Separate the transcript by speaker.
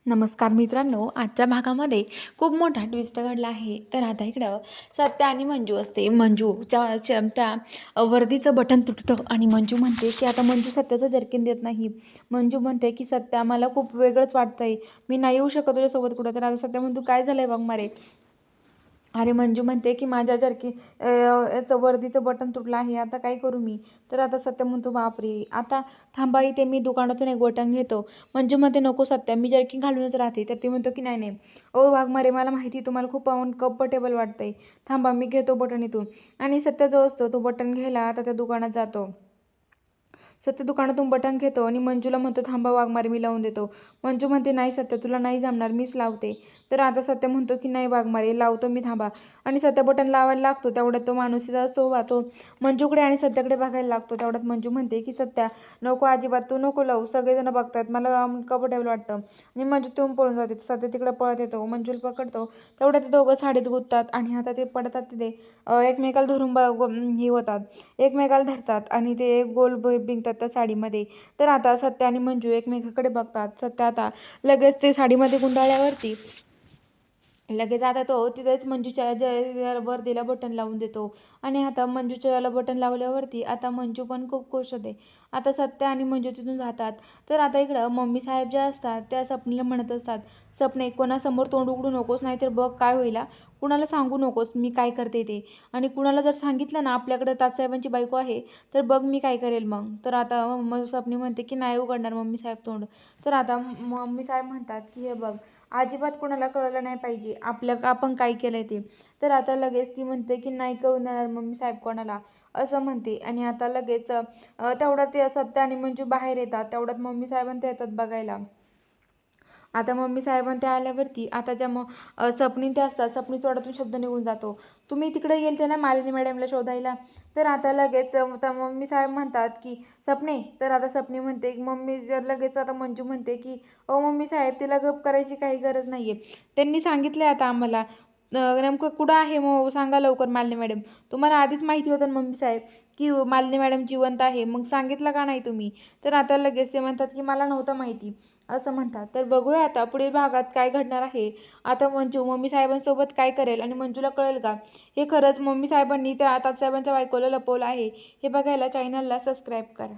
Speaker 1: नमस्कार मित्रांनो, आजच्या भागामध्ये खूप मोठा ट्विस्ट घडला आहे. तर आता इकडं सत्य आणि मंजू असते. त्या वर्दीचं बटन तुटतं आणि मंजू म्हणते की आता मंजू सत्याचं जर्किन देत नाही. मंजू म्हणते की सत्या मला खूप वेगळंच वाटतंय, मी नाही येऊ शकत तुझ्यासोबत कुठं. तर आता सत्या म्हणतो काय झालंय बघ मारे. अरे मंजू म्हणते की माझ्या याचं वर्दीचं बटन तुटलं आहे, आता काय करू मी. तर आता सत्य म्हणतो बापरे, आता थांबा इथे, मी दुकानातून एक बटन घेतो. मंजू म्हणते नको सत्या, मी जर्किंग घालूनच राहते. तर ती म्हणतो की नाही नाही ओ वाघमारे, मला माहिती तुम्हाला खूप कम्फर्टेबल वाटतंय, थांबा मी घेतो बटन इथून. आणि सत्य जो असतो तो बटन घ्यायला आता त्या दुकानात जातो. सत्य दुकानातून बटन घेतो आणि मंजूला म्हणतो थांबा वाघमारे, मी लावून देतो. मंजू म्हणते नाही सत्य, तुला नाही जमणार, मीच लावते. तर आता सत्य म्हणतो की नाही वाघमारे, लावतो मी, थांबा. आणि सत्य बटन लावायला लागतो, तेवढ्यात तो माणूस असतो तो मंजूकडे आणि सत्याकडे बघायला लागतो. तेवढ्यात मंजू म्हणते की सत्या नको, अजिबात तू नको लावू, सगळेजण बघतात, मला कम्फर्टेबल वाटतं. आणि मंजू तिथून पळून जाते. सत्य तिकडे पळत येतो, मंजूला पकडतो. तेवढ्यात ते दोघं साडीत गुंततात आणि आता ते पडतात तिथे, एकमेकाला धरून हे होतात, एकमेकाला धरतात आणि ते गोल बिंकतात त्या साडीमध्ये. तर आता सत्य आणि मंजू एकमेकाकडे बघतात. सत्य आता लगेच ते साडीमध्ये गुंडाळल्यावरती लगेच आता तो तिथेच मंजूच्या वर्दीला बटन लावून देतो. आणि आता मंजूच्या याला बटन लावल्यावरती आता मंजू पण खूप खुश होते. आता सत्य आणि मंजू तिथून जातात. तर आता इकडं मम्मी साहेब ज्या असतात त्या सपनीला म्हणत असतात, सपने कोणासमोर तोंड उघडू नकोस, नाहीतर बघ काय होईल, कुणाला सांगू नकोस मी काय करते ते. आणि कुणाला जर सांगितलं ना आपल्याकडे तात्यासाहेबांची बायको आहे, तर बघ मी काय करेल मग. तर आता सपनी म्हणते की नाही उघडणार मम्मी साहेब तोंड. तर आता मम्मी साहेब म्हणतात की हे बघ, अजिबात कोणाला कळलं नाही पाहिजे आपण काय केलंय ते. तर आता लगेच ती म्हणते की नाही कळून देणार मम्मी साहेब कोणाला, असं म्हणते. आणि आता लगेच तेवढ्यात ते सत्य आणि मंजू बाहेर येतात. तेवढ्यात मम्मी साहेबांना येतात बघायला. आता मम्मी साहेबांना त्या आल्यावरती आता ज्या सपनी ते असतात, सपनी तोंडातून शब्द निघून जातो, तुम्ही तिकडे गेलते ना मालिनी मॅडमला शोधायला. तर आता लगेच आता मम्मी साहेब म्हणतात की सपने. तर आता सपनी म्हणते मम्मी लगेच आता मंजू म्हणते की ओ मम्मी साहेब, तिला गप करायची काही गरज नाहीये, त्यांनी सांगितलंय आता आम्हाला, नेमकं कुठं आहे मग सांगा लवकर मालिनी मॅडम. तुम्हाला आधीच माहिती होतं ना मम्मी साहेब की मालिनी मॅडम जिवंत आहे, मग सांगितलं का नाही तुम्ही. तर आता लगेच ते म्हणतात की मला नव्हतं माहिती, असं म्हणतात. तर बघूया आता पुढील भागात काय घडणार आहे. आता मंजू मम्मी साहेबांसोबत काय करेल आणि मंजूला कळेल का हे खरंच मम्मी साहेबांनी त्या तात्यासाहेबांच्या बायकोला लपवलं आहे. हे बघायला चॅनलला सबस्क्राईब करा.